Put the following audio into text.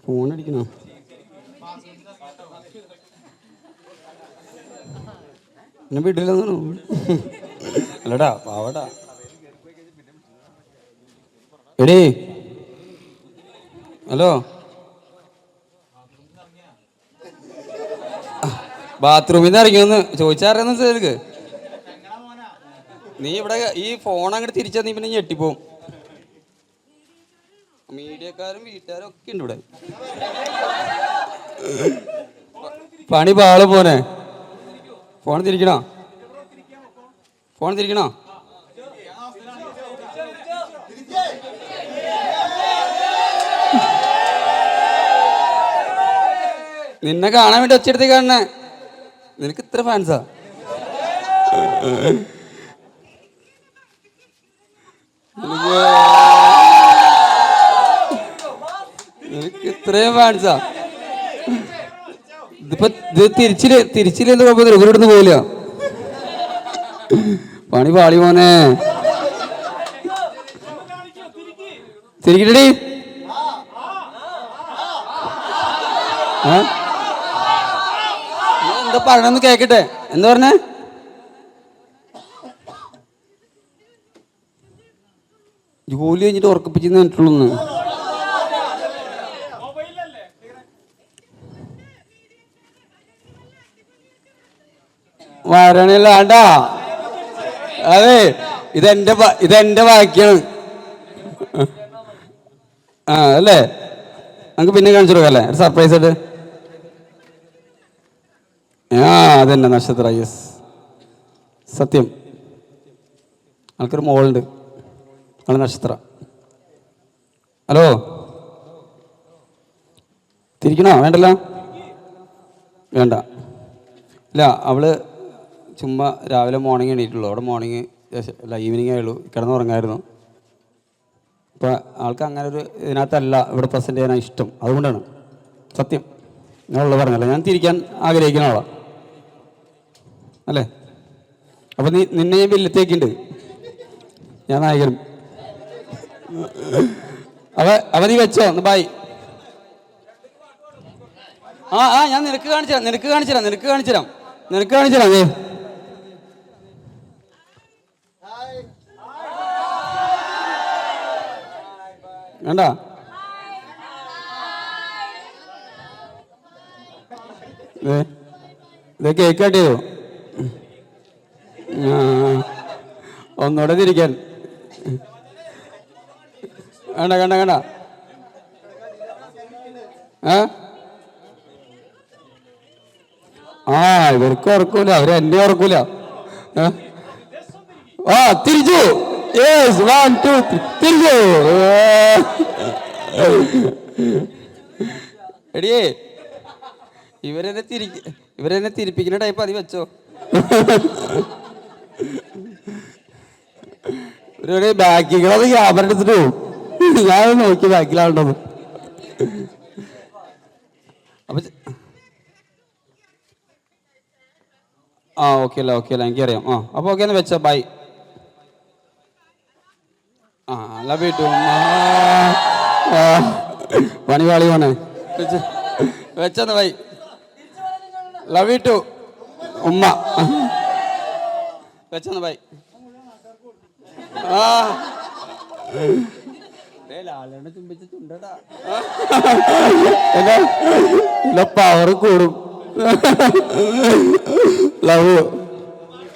ഫോണടിക്കണോ? എന്നെ വീട്ടിലെന്നു അല്ലടാ പാവടാ. എടീ ഹലോ, ബാത്റൂമിൽ നിന്ന് ഇറങ്ങിയൊന്ന് ചോദിച്ചാറിയാന്ന് വെച്ചാൽ നീ ഇവിടെ ഈ ഫോൺ അങ്ങോട്ട് തിരിച്ചാൽ നീ പിന്നെ ഞെട്ടിപ്പോവും. മീഡിയക്കാരും വീട്ടുകാരും ഒക്കെ ഉണ്ട് ഇവിടെ. പണി പാള് പോനെ. ഫോൺ തിരിക്കണോ? ഫോൺ തിരിക്കണോ? നിന്നെ കാണാൻ വേണ്ടി ഒച്ചെടുത്ത് കാണണേ. നിനക്ക് ഇത്ര ഫാൻസാ? നിനക്ക് ഇത്രയും ഫാൻസാ? ഇതിപ്പോ ഇത് തിരിച്ചില്ലെന്ന് കുഴപ്പമൊന്നുമില്ല, ഇവരിടുന്ന് പോവില്ല. പണി പാളി മോനെ. തിരിക്കട്ടടി. എന്താ പറയണെന്ന് കേക്കട്ടെ. എന്താ പറഞ്ഞേ? ജോലി കഴിഞ്ഞിട്ട് ഉറക്കപ്പിച്ചെന്ന് പറഞ്ഞിട്ടുള്ളൂ. വരണില്ല വേണ്ടാ. അതെ, ഇതെന്റെ ബാക്കിയാണ്. ആ അല്ലേ, നമുക്ക് പിന്നെ കാണിച്ചു കൊടുക്കല്ലേ ഒരു സർപ്രൈസ് ആയിട്ട്. ആ അതന്നെ നക്ഷത്ര. യെസ്, സത്യം. ആൾക്കൊരു മോളുണ്ട്, അവള് നക്ഷത്ര. ഹലോ, തിരിക്കണോ? വേണ്ടല്ലോ, വേണ്ട. ഇല്ല, അവള് ചുമ്മാ രാവിലെ മോർണിംഗ് എണീറ്റുള്ളൂ. അവിടെ മോർണിംഗ് അല്ല ഈവനിങ് ആയുള്ളൂ, കിടന്നുറങ്ങായിരുന്നു. അപ്പോൾ ആൾക്ക് അങ്ങനെ ഒരു ഇതിനകത്തല്ല ഇവിടെ പ്രസൻറ്റ് ചെയ്യാനാണ് ഇഷ്ടം. അതുകൊണ്ടാണ് സത്യം. ഞാനുള്ളത് പറഞ്ഞല്ലോ, ഞാൻ തിരിക്കാൻ ആഗ്രഹിക്കുന്ന ആളാണ് അല്ലേ. അപ്പം നിന്നെ ഞാൻ വില്ലത്തേക്കുണ്ട്, ഞാൻ നായകനും. അവ നീ വെച്ചോ ഒന്ന്. ബായ്. ആ ഞാൻ നിനക്ക് കാണിച്ചു തരാം. വേണ്ട, ഇത് കേക്ക് കട്ട് ചെയ്തോ? ഒന്നുകൂടെ തിരിക്കാൻ. വേണ്ട. ഇവർക്ക് ഉറക്കൂല, അവരെന്നെ ഉറക്കൂല. തിരിച്ചു. യെസ്, 1 2 3 തിരിച്ചു. എടിയേ, ഇവരെന്നെ തിരിപ്പിക്കുന്ന ടൈപ്പ്. അതി വെച്ചോ. ഒരു ബാക്കികളത് ക്യാമറ എടുത്തിട്ട് പോകും. ഞാൻ നോക്കി ബാക്കിലാവുണ്ടോ. അപ്പൊ ഓക്കെ അല്ല എനിക്കറിയാം. അപ്പോൾ ഓക്കെ എന്ന് വെച്ചോ. ബൈ. Love you too. പണി പാളി പോണേ. വെച്ചെന്ന് ബൈ. ലവ് യു ടു ഉമ്മ. വെച്ചെന്ന് ബൈ. ലാലേട്ടനെ ചുംബിച്ച ചുണ്ടടാ. പവർ കൂടും. ലവ്